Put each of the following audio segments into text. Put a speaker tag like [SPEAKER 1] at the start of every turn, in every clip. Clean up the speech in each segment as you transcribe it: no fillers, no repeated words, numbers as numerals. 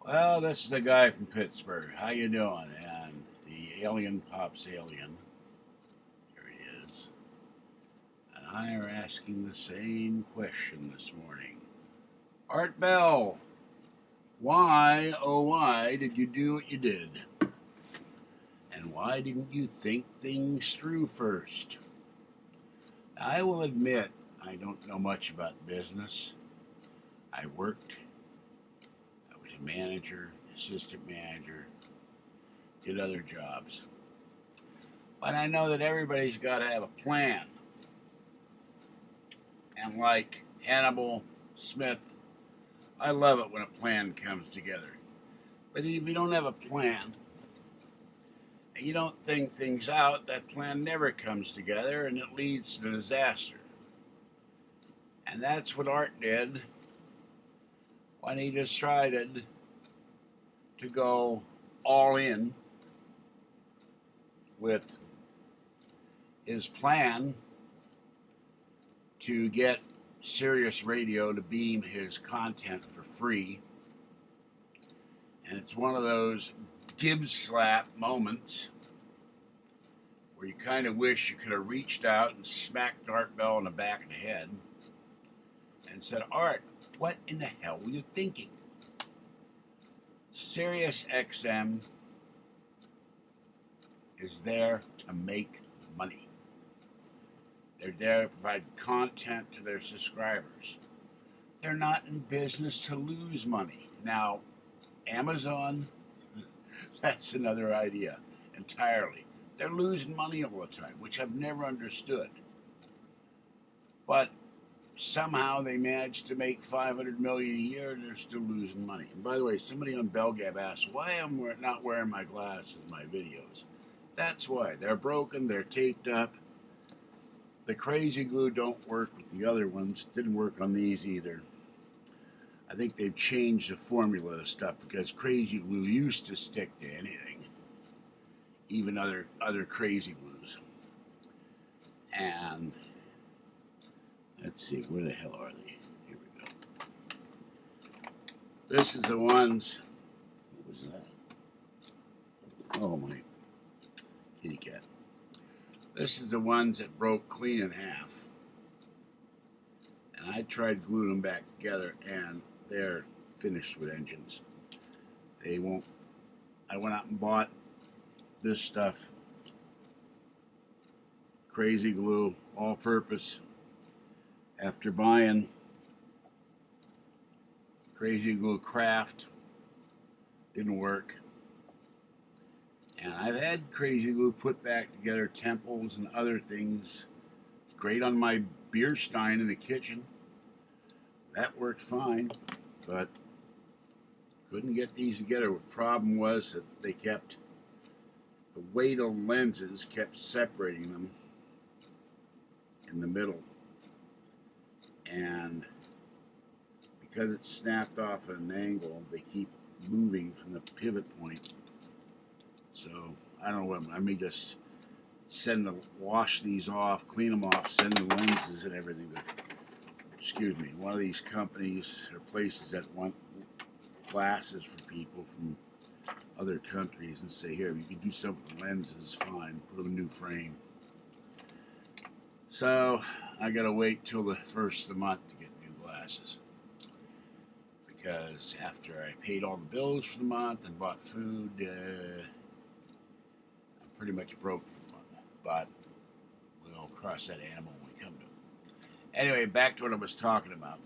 [SPEAKER 1] Well, this is the guy from Pittsburgh. How you doing? And the alien pops alien. Here he is. And I are asking the same question this morning. Art Bell, why, oh why, did you do what you did? And why didn't you think things through first? I will admit I don't know much about business. I worked, I was a manager, assistant manager, did other jobs. But I know that everybody's got to have a plan. And like Hannibal Smith, I love it when a plan comes together. But if you don't have a plan and you don't think things out, that plan never comes together and it leads to disaster. And that's what Art did when he decided to go all in with his plan to get Sirius Radio to beam his content for free. And it's one of those Gibbs slap moments where you kind of wish you could have reached out and smacked Art Bell in the back of the head and said, Art, what in the hell were you thinking? Sirius XM is there to make money. They're there to provide content to their subscribers. They're not in business to lose money. Now, Amazon, that's another idea entirely. They're losing money all the time, which I've never understood. But somehow they managed to make $500 million a year and they're still losing money. And by the way, somebody on Belgab asked why I'm not wearing my glasses in my videos. That's why. They're broken, they're taped up. The crazy glue don't work with the other ones. Didn't work on these either. I think they've changed the formula of stuff because crazy glue used to stick to anything, even other crazy glues. And let's see, where the hell are they? Here we go. This is the ones. What was that? Oh, my kitty cat. This is the ones that broke clean in half. And I tried gluing them back together, and they're finished with engines. They won't. I went out and bought this stuff. Crazy glue, all purpose. After buying Crazy Glue Craft, didn't work. And I've had Crazy Glue put back together temples and other things. It's great on my beer stein in the kitchen. That worked fine, but couldn't get these together. The problem was that the weight of lenses kept separating them in the middle. And because it's snapped off at an angle, they keep moving from the pivot point. So I don't know what I may just wash these off, clean them off, send the lenses and everything to, excuse me, one of these companies or places that want glasses for people from other countries and say, here, you can do something with lenses, fine, put them in a new frame. So I gotta wait till the first of the month to get new glasses. Because after I paid all the bills for the month and bought food, I'm pretty much broke for the month. But we'll cross that animal when we come to it. Anyway, back to what I was talking about.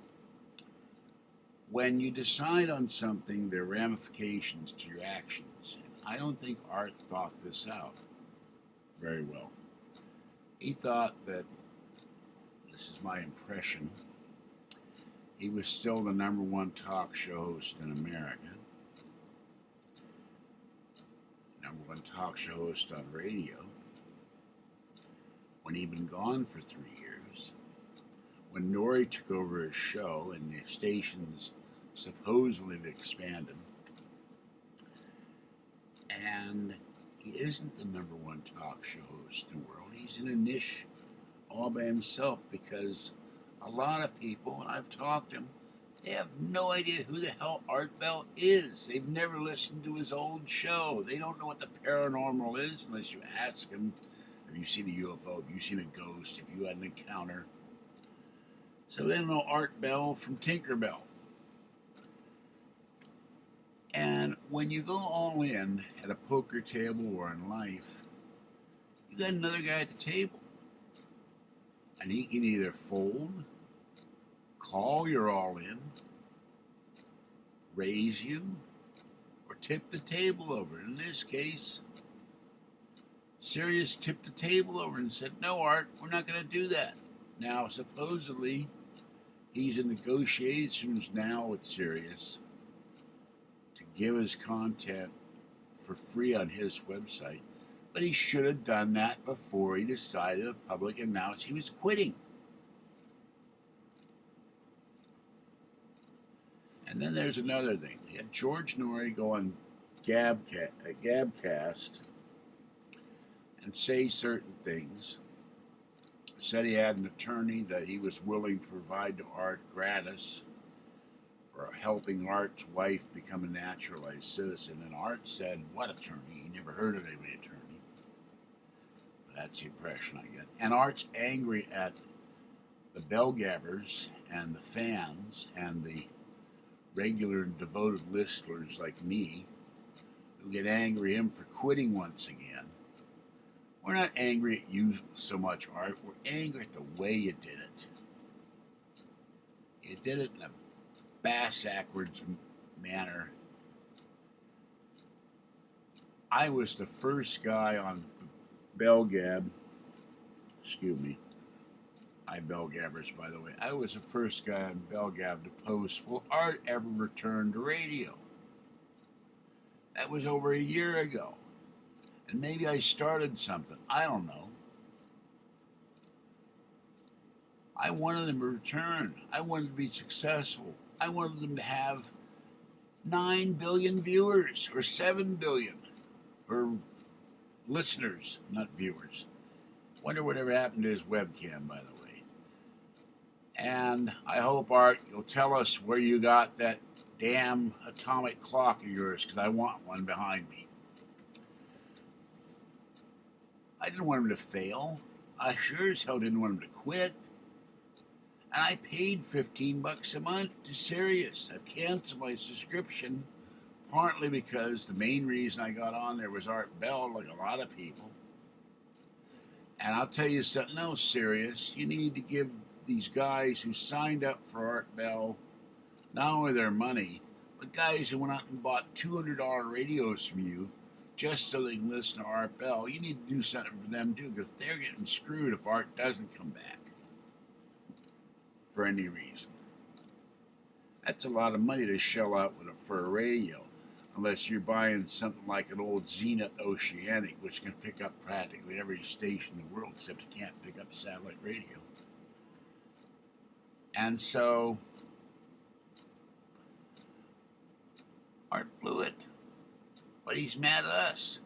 [SPEAKER 1] When you decide on something, there are ramifications to your actions. And I don't think Art thought this out very well. He thought that, this is my impression, he was still the #1 talk show host in America. #1 talk show host on radio. When he'd been gone for 3 years. When Nori took over his show and the stations supposedly expanded. And he isn't the #1 talk show host in the world. He's in a niche all by himself because a lot of people, and I've talked to him, They have no idea who the hell Art Bell is. They've never listened to his old show. They don't know what the paranormal is unless you ask them, have you seen a UFO? Have you seen a ghost? Have you had an encounter? So they don't know Art Bell from Tinkerbell. And when you go all in at a poker table or in life, you got another guy at the table. And he can either fold, call your all in, raise you, or tip the table over. In this case, Sirius tipped the table over and said, no, Art, we're not going to do that. Now, supposedly, he's in negotiations now with Sirius to give his content for free on his website. But he should have done that before he decided to publicly announce he was quitting. And then there's another thing. He had George Norrie go on Gabcast and say certain things. Said he had an attorney that he was willing to provide to Art gratis for helping Art's wife become a naturalized citizen. And Art said, what attorney? He never heard of any attorney. That's the impression I get. And Art's angry at the bellgabbers and the fans and the regular and devoted listeners like me who get angry at him for quitting once again. We're not angry at you so much, Art. We're angry at the way you did it. You did it in a bass-backwards manner. I was the first guy on Bellgab, excuse me, I Bellgabbers, by the way. I was the first guy on Bellgab to post, will Art ever return to radio? That was over a year ago. And maybe I started something. I don't know. I wanted him to return. I wanted to be successful. I wanted them to have 9 billion viewers or 7 billion or listeners, not viewers. Wonder whatever happened to his webcam, by the way. And I hope, Art, you'll tell us where you got that damn atomic clock of yours, because I want one behind me. I didn't want him to fail. I sure as hell didn't want him to quit. And I paid $15 a month to Sirius. I've canceled my subscription, partly because the main reason I got on there was Art Bell, like a lot of people. And I'll tell you something else, Sirius. You need to give these guys who signed up for Art Bell not only their money, but guys who went out and bought $200 radios from you just so they can listen to Art Bell. You need to do something for them too, because they're getting screwed if Art doesn't come back for any reason. That's a lot of money to shell out for a radio, unless you're buying something like an old Zenith Oceanic, which can pick up practically every station in the world, except it can't pick up satellite radio. And so Art blew it, but he's mad at us.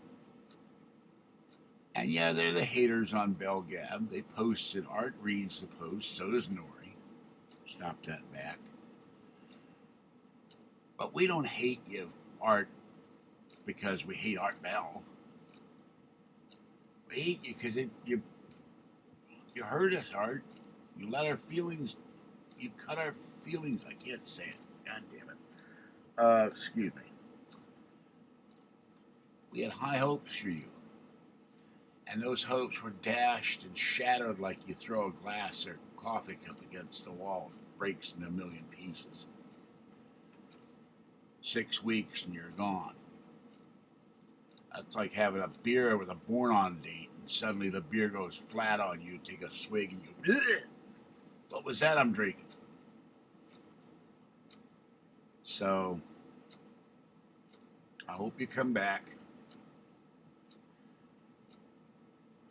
[SPEAKER 1] And yeah, they're the haters on Bellgab. They posted, Art reads the post, so does Norrie. Stop that back. But we don't hate you, Art, because we hate Art Bell. We hate you because you hurt us, Art. You let our feelings, you cut our feelings. I can't say it. God damn it. Excuse me. We had high hopes for you. And those hopes were dashed and shattered like you throw a glass or coffee cup against the wall and it breaks in a million pieces. 6 weeks and you're gone. That's like having a beer with a born-on date and suddenly the beer goes flat on you, take a swig and you, ugh! What was that I'm drinking? So, I hope you come back.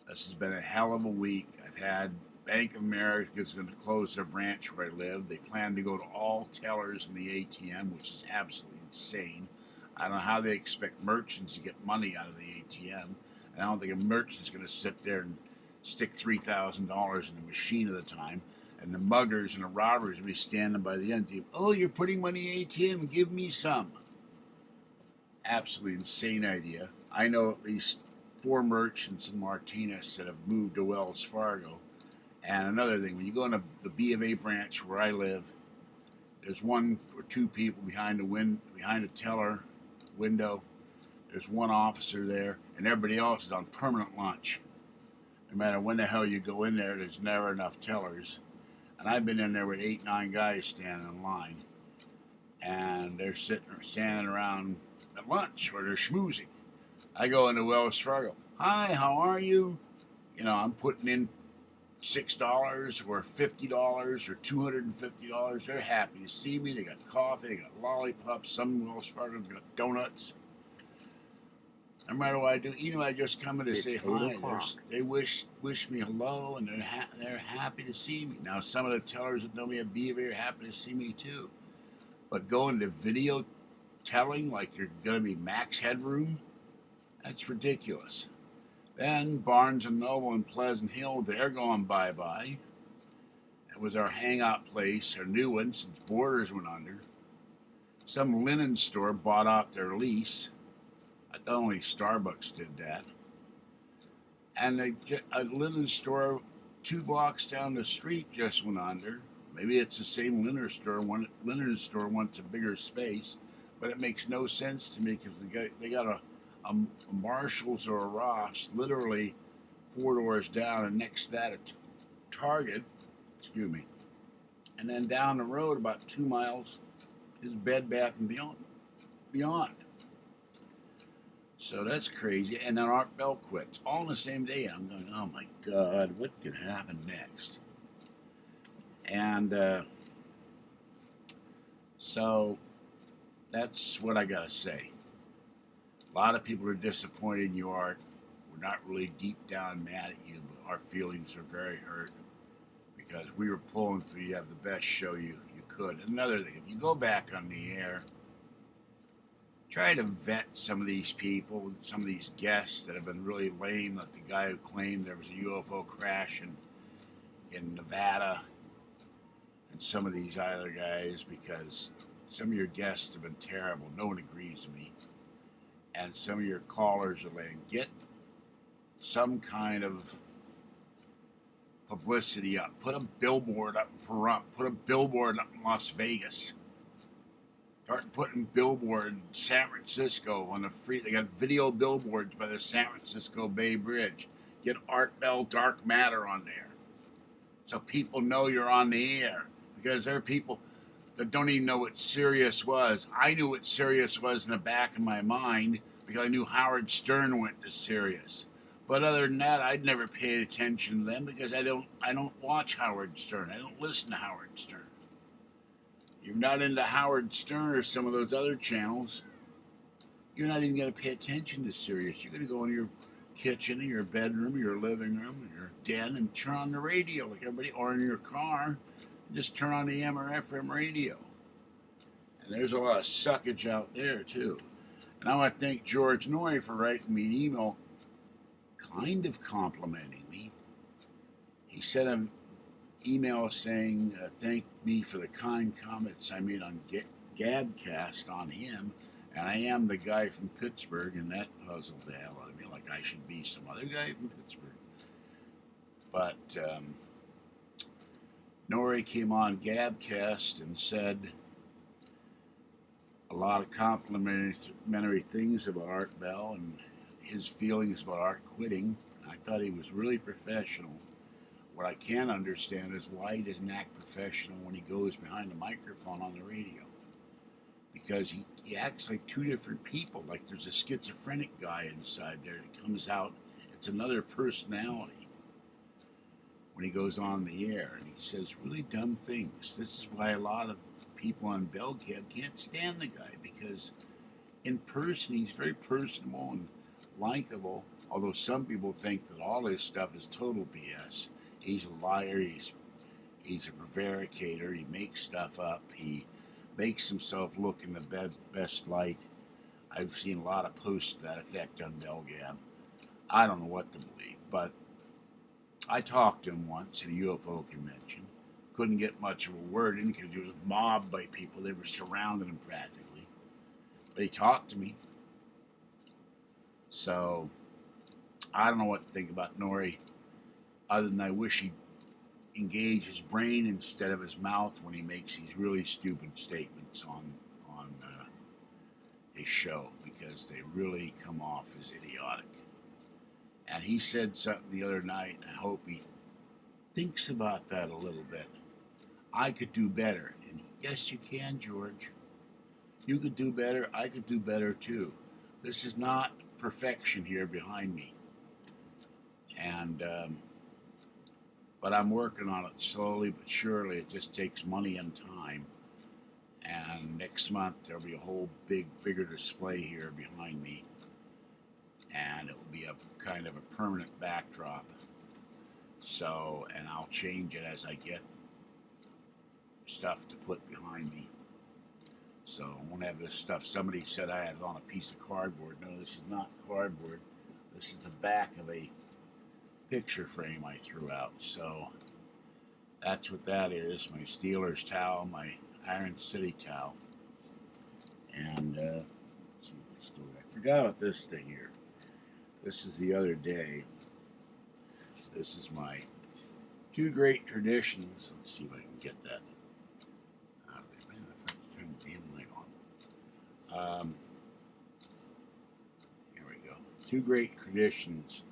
[SPEAKER 1] This has been a hell of a week. I've had Bank of America is going to close their branch where I live. They plan to go to all tellers in the ATM, which is absolutely insane. I don't know how they expect merchants to get money out of the ATM. And I don't think a merchant's going to sit there and stick $3,000 in the machine at a time. And the muggers and the robbers would be standing by the end. Oh, you're putting money in ATM, give me some. Absolutely insane idea. I know at least 4 merchants in Martinez that have moved to Wells Fargo. And another thing, when you go into the B of A branch where I live, there's 1 or 2 people behind a teller window. There's 1 officer there, and everybody else is on permanent lunch. No matter when the hell you go in there, there's never enough tellers. And I've been in there with 8, 9 guys standing in line, and they're standing around at lunch or they're schmoozing. I go into Wells Fargo. Hi, how are you? You know, I'm putting in $6 or $50 or $250. They're happy to see me. They got coffee, they got lollipops. Some Wells Fargo got donuts. No matter what I do, I just come in to say hi. They wish me hello, and they're happy to see me. Now, some of the tellers that know me at B of A are happy to see me too. But going to video telling like you're going to be max headroom, that's ridiculous. Then Barnes & Noble in Pleasant Hill, they're going bye-bye. It was our hangout place, our new one since Borders went under. Some linen store bought out their lease. I thought only Starbucks did that. And a linen store 2 blocks down the street just went under. Maybe it's the same linen store. One linen store wants a bigger space, but it makes no sense to me because they got a Marshall's or a Ross literally 4 doors down, and next to that a Target, and then down the road about 2 miles is Bed Bath & Beyond. So that's crazy. And then Art Bell quits all in the same day. I'm going, oh my God, what could happen next? And so that's what I got to say. A lot of people are disappointed in you, Art. We're not really deep down mad at you, but our feelings are very hurt because we were pulling for you to have the best show you could. Another thing, if you go back on the air, try to vet some of these people, some of these guests that have been really lame, like the guy who claimed there was a UFO crash in Nevada, and some of these other guys, because some of your guests have been terrible. No one agrees with me. And some of your callers are laying, get some kind of publicity up. Put a billboard up in Pahrump. Put a billboard up in Las Vegas. Start putting billboard in San Francisco on the free. They got video billboards by the San Francisco Bay Bridge. Get Art Bell Dark Matter on there, so people know you're on the air. Because there are people that don't even know what Sirius was. I knew what Sirius was in the back of my mind because I knew Howard Stern went to Sirius. But other than that, I'd never paid attention to them because I don't watch Howard Stern. I don't listen to Howard Stern. You're not into Howard Stern or some of those other channels, you're not even going to pay attention to Sirius. You're going to go in your kitchen, or your bedroom, or your living room, or your den, and turn on the radio like everybody, or in your car, just turn on the AM or FM radio. And there's a lot of suckage out there, too. And I want to thank George Noy for writing me an email kind of complimenting me. He sent an email saying, thank me for the kind comments I made on Gabcast on him. And I am the guy from Pittsburgh, and that puzzled the hell out of me, like I should be some other guy from Pittsburgh. But Nori came on Gabcast and said a lot of complimentary things about Art Bell and his feelings about Art quitting. I thought he was really professional. What I can't understand is why he doesn't act professional when he goes behind the microphone on the radio. Because he acts like 2 different people. Like there's a schizophrenic guy inside there that comes out. It's another personality when he goes on the air. And he says really dumb things. This is why a lot of people on Bellcab can't stand the guy. Because in person, he's very personable and likable. Although some people think that all his stuff is total BS. He's a liar. He's a prevaricator. He makes stuff up. He makes himself look in the best light. I've seen a lot of posts to that effect on Belgab. I don't know what to believe, but I talked to him once at a UFO convention. couldn't get much of a word in because he was mobbed by people. They were surrounding him practically. But he talked to me. So I don't know what to think about Nori, other than I wish he'd engage his brain instead of his mouth when he makes these really stupid statements on his show, because they really come off as idiotic. And he said something the other night, and I hope he thinks about that a little bit. I could do better. And yes, you can, George. You could do better. I could do better too. This is not perfection here behind me. And but I'm working on it slowly but surely. It just takes money and time. And next month there'll be a whole bigger display here behind me, and it will be a kind of a permanent backdrop. So, and I'll change it as I get stuff to put behind me. So I won't have this stuff. Somebody said I had it on a piece of cardboard. No, this is not cardboard. This is the back of a picture frame I threw out. So that's what that is. My Steelers towel, my Iron City towel. And let's see what's doing. I forgot about this thing here. This is the other day. This is my 2 great traditions. Let's see if I can get that out of there. Man, I forgot to turn the damn light on. Here we go. 2 great traditions.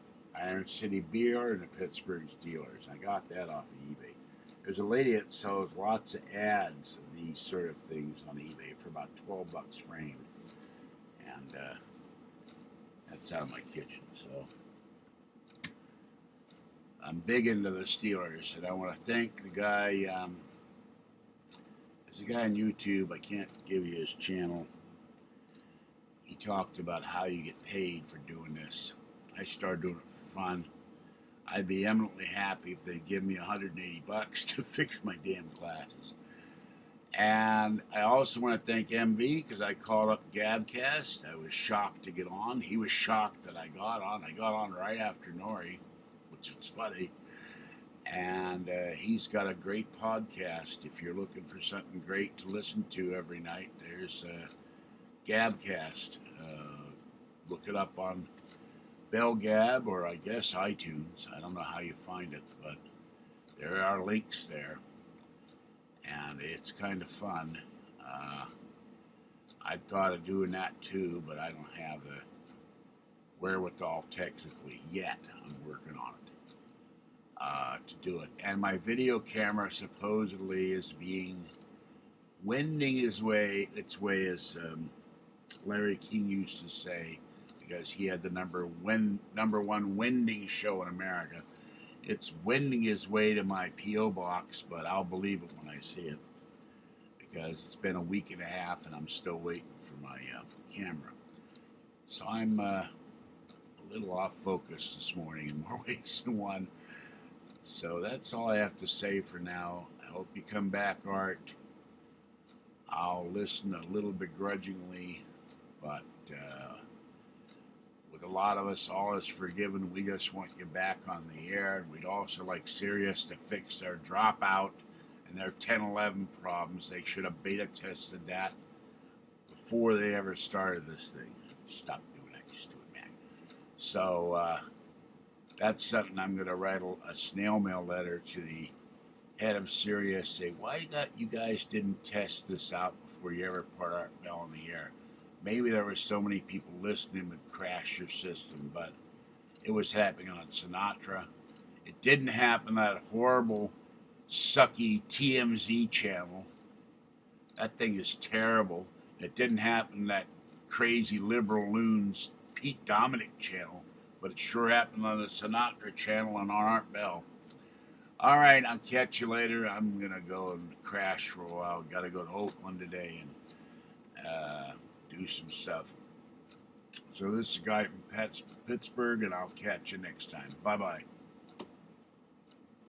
[SPEAKER 1] Iron City beer and the Pittsburgh Steelers. I got that off of eBay. There's a lady that sells lots of ads of these sort of things on eBay for about $12 framed. And that's out of my kitchen. So I'm big into the Steelers, and I want to thank the guy. There's a guy on YouTube. I can't give you his channel. He talked about how you get paid for doing this. I started doing it for fun. I'd be eminently happy if they'd give me $180 to fix my damn glasses. And I also want to thank MV, because I called up Gabcast. I was shocked to get on. He was shocked that I got on. I got on right after Nori, which was funny. And he's got a great podcast. If you're looking for something great to listen to every night, there's Gabcast. Look it up on Bell Gab, or I guess iTunes. I don't know how you find it, but there are links there. And it's kind of fun. I thought of doing that too, but I don't have the wherewithal technically yet. I'm working on it to do it. And my video camera supposedly is being wending its way, as Larry King used to say, because he had the number 1 wending show in America. It's wending his way to my P.O. box, but I'll believe it when I see it, because it's been a week and a half and I'm still waiting for my camera. So I'm a little off focus this morning in more ways than one. So that's all I have to say for now. I hope you come back, Art. I'll listen a little begrudgingly, but with a lot of us, all is forgiven. We just want you back on the air. We'd also like Sirius to fix their dropout and their 1011 problems. They should have beta tested that before they ever started this thing. Stop doing that, you stupid man. So that's something I'm going to write a snail mail letter to the head of Sirius. Say, why you guys didn't test this out before you ever put Art Bell on the air? Maybe there were so many people listening it crashed your system, but it was happening on Sinatra. It didn't happen on that horrible, sucky TMZ channel. That thing is terrible. It didn't happen on that crazy liberal loons Pete Dominic channel, but it sure happened on the Sinatra channel on Art Bell. All right, I'll catch you later. I'm going to go and crash for a while. Got to go to Oakland today and do some stuff. So this is a guy from Pittsburgh, and I'll catch you next time. Bye-bye.